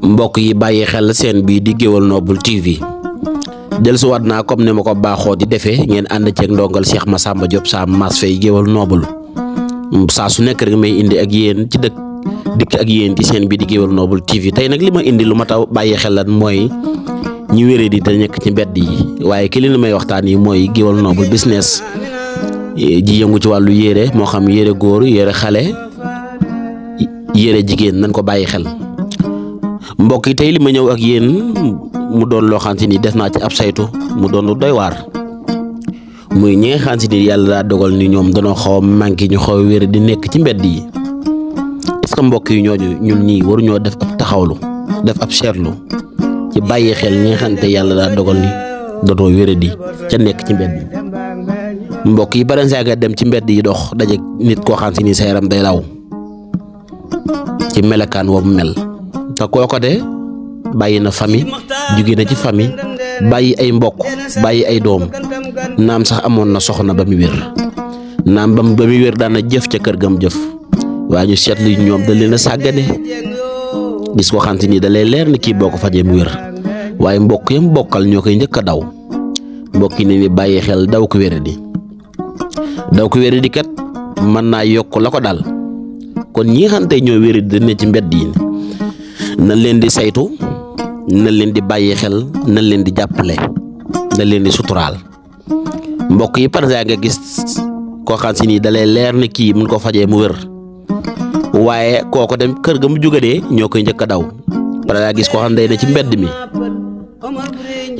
mbokk yi bàyyi xel seen bii di Gueweul Noble TV dellusiwaat naa comme ni ma ko baaxoo di defee ngeen ànd ceeg ndongal Cheikh Massamba Diop Sam Mass Faye Gueweul Noble saa su nekk rek may indi ak yéen ci dikk ak yéen ci seen bii di Gueweul Noble TV tey nag li ma indi lu ma taw bàyyi xel lan mooy ñi wéré di da nekk ci mbedd yi waaye ki li may waxtaan yi mooy Gueweul Noble business ji yëngu ci wàllu yére moo xam yére góor yére xale yére jigéen nañ ko bàyyi xel. mbokk yi tey li ma ñëw ak yéen mu doon loo xamante ni def naa ci ab saytu mu doon lu doy waar muy ñi nga xamante ni yàlla daa dogal ni ñoom danoo xaw a manqué ñu xaw a wér di nekk ci mbedd yi est-ce que mbokk yi ñooñu ñun ñii waruñoo def ab taxawlu def ab seetlu ci bàyyi xel ñi nga xamante yàlla daa dogal ni dootoo wér di ca nekk ci mbedd yi mbokk yi bari saa nga dem ci mbedd yi dox daje nit koo xamante ni sa yaram day daw ci melekaan woowu mel. te kooko de bàyyi na famille jóge na ci famille bàyyi ay mbokk bàyyi ay doom naam sax amoon na soxna ba mu wér naam ba mu wér daan na jëf ca kër gam jëf waaye ñu seetlu ñoom da leen a sàggane gis ko xamante ni da lay leer ni kii boo ko fajee mu wér waaye mbokk yam bokkal ñoo koy njëkk a daw mbokk yi ne ni bàyyi xel daw ko wér di kat mën naa yokk la ko dal kon ñi nga xamante ñoo wér di ne ci mbedd yi nañ leen di saytu nañ leen di bàyyi xel nañ leen di jàppale nañ leen di suturaal mbokk yi par exemple nga gis koo xam si ni dalay leer ne kii mun ko fajee mu wér waaye kooko dem kër ga mu jógadee ñoo koy njëkk a daw par exemple gis koo xam day ne ci mbedd mi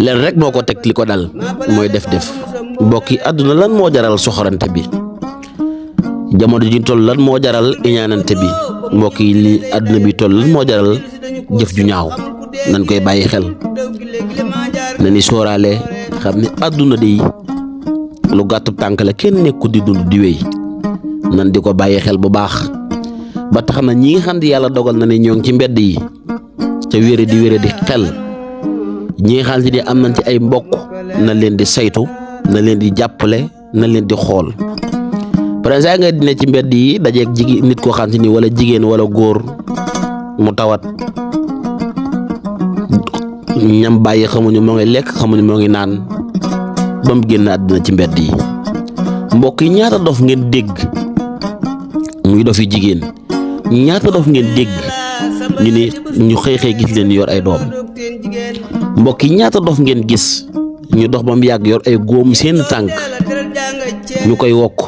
leen rek moo ko teg li ko dal mooy def mbokk yi àdduna lan moo jaral soxorante bi jamono ji toll lan moo jaral iñaanante bi mbokk yi li àdduna bi toll lan moo jaral jëf ju ñaaw nañ koy bàyyi xel na ni sóoraale xam ne àdduna di lu gàttu tànk la kenn nekku di dund di wéy nan di ko bàyyi xel bu baax ba tax na ñi nga xam ne yàlla dogal na ne ñoo ngi ci mbedd yi ca wére di xel ñi nga xam ne am nañ ci ay mbokk na leen di saytu na leen di jàppale na leen di xool par exemple nga dina ci mbedd yi dajeeg jigéen nit koo xam ni wala jigéen wala góor mu tawat ñam bàyyi xamuñu moo ngi lekk xamuñu moo ngi naan ba mu génn àddina ci mbedd yi mbokk yi ñaata dof ngeen dégg muy dof yi jigéen ñaata dof ngeen dégg ñu ne ñu xëy gis leen yor ay doom mbokk yi ñaata dof ngeen gis ñu dox ba mu yàgg yor ay góom seen tànk ñu koy wokk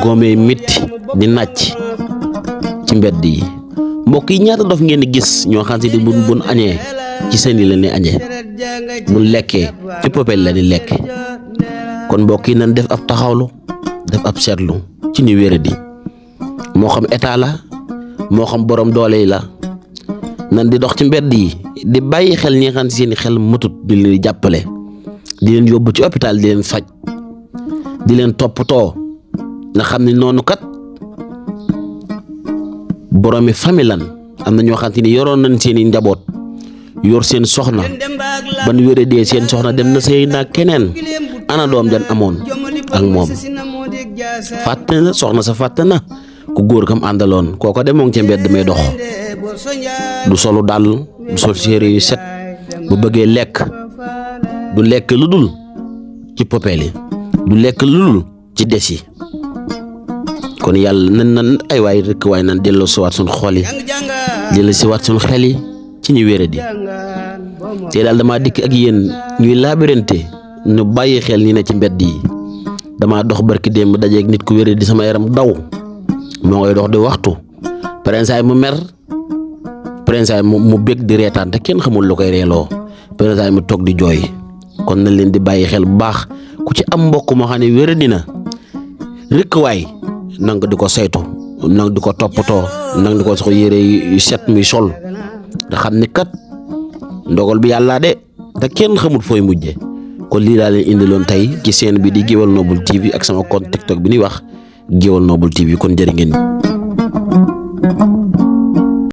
góomee métti di nàcc ci mbedd yi mbokk yi ñaata dof ngeen gis ñoo xam si di bun añee ci seen i la ni añee bu lekkee ci popel la ni lekk kon mbokk yi nan def ab taxawlu def ab seetlu ci ni wéra di moo xam état la moo xam borom doole yi la nan di dox ci mbedd yi di bàyyi xel ñi nga xam seen i xel matut di leen di jàppale di leen yóbbu ci hôpital di leen faj di leen toppatoo nga xam ne noonu kat boroomi famille lan am na ñoo xam te ni yoroon nañ seen i njaboot yor seen soxna ban wéré dee seen soxna dem na sëy na keneen ana doom jan amoon ak moom fàtte na soxna sa fàtte na ku góor kam àndaloon kooko de moo ngi ca mbedd may dox du solu dàll du sol séere yu set bu bëggee lekk du lekk lu dul ci popeel yi du lekk lu dul ci des yi kon yàlla nan ay waay rek waaye nan delloo si waat suñ xol yi delloo si waat suñ xel yi ci ñu wéré di te daal damaa dikk ak yéen ñuy laabirante ñu bàyyi xel ñi ne ci mbedd yi damaa dox barki démb dajeeg nit ku wéré di sama yaram daw moo ngay dox di waxtu prinçay mu mer prinçay mu bég di reetaan te kenn xamul lu koy reeloo prinçay mu toog di jooy kon nañ leen di bàyyi xel bu baax ku ci am mbokk moo xam ne wéré dina rek waay nang di ko saytu nang di ko toppatoo nang di ko sox yére yu set muy sol nga xam ni kat ndogal bi yàlla de te kenn xamul fooy mujje kon lii daal leen indiloon tey ci seen bi di Gueweul Noble TV ak sama compte TikTok bi ñuy wax Gueweul Noble TV kon jërë ngeen